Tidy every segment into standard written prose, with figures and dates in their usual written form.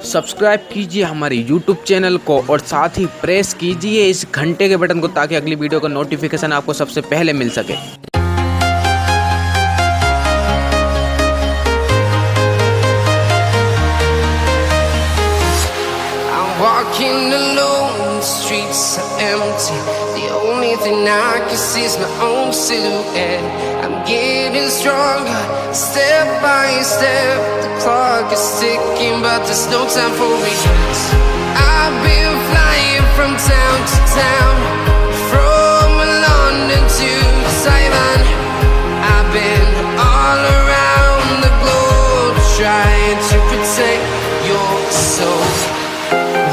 Subscribe कीजिए हमारे YouTube channel को और साथ ही प्रेस कीजिए इस घंटे के बटन को ताकि अगली वीडियो का नोटिफिकेशन आपको सबसे पहले मिल सके। Walking alone, the streets are empty. The only thing I can see is my own silhouette. I'm getting stronger, step by step. The clock is ticking, but there's no time for regrets. I've been flying from town to town, from London to Taiwan. I've been all around the globe, trying to protect your soul.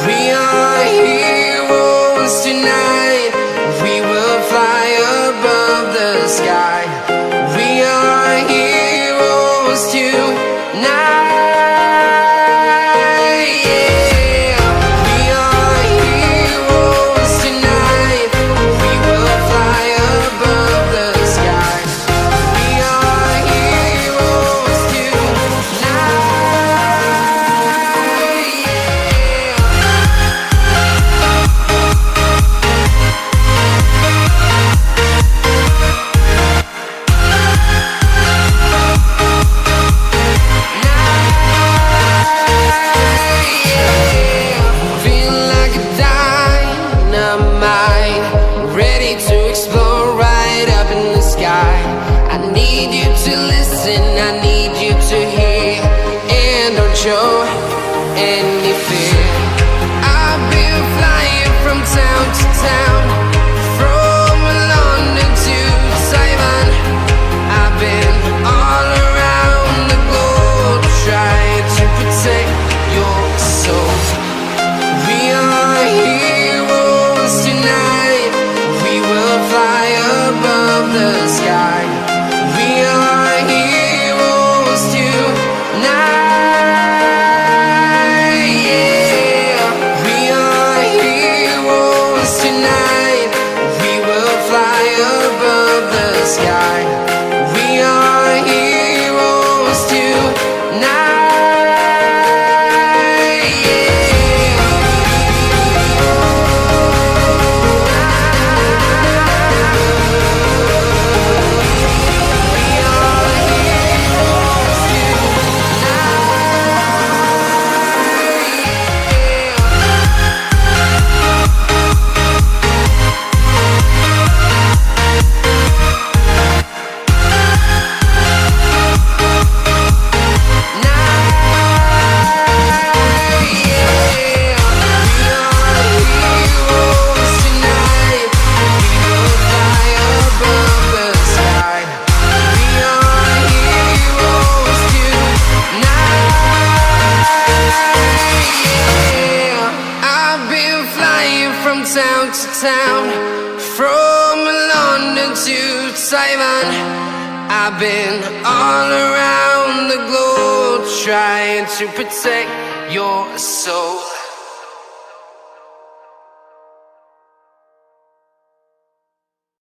We are heroes tonight. We will fly above the sky. We are heroes tonight. Yeah. We are heroes tonight. We will fly above the sky. We are heroes tonight. Show any fear. I've been flying from town to town, from London to Taiwan. I've been all around the globe, trying to protect your soul. We are heroes tonight. We will fly above the sky. We are heroes tonight. Sky. We are heroes tonight. Town to town, from London to Taiwan. I've been all around the globe, trying to protect your soul.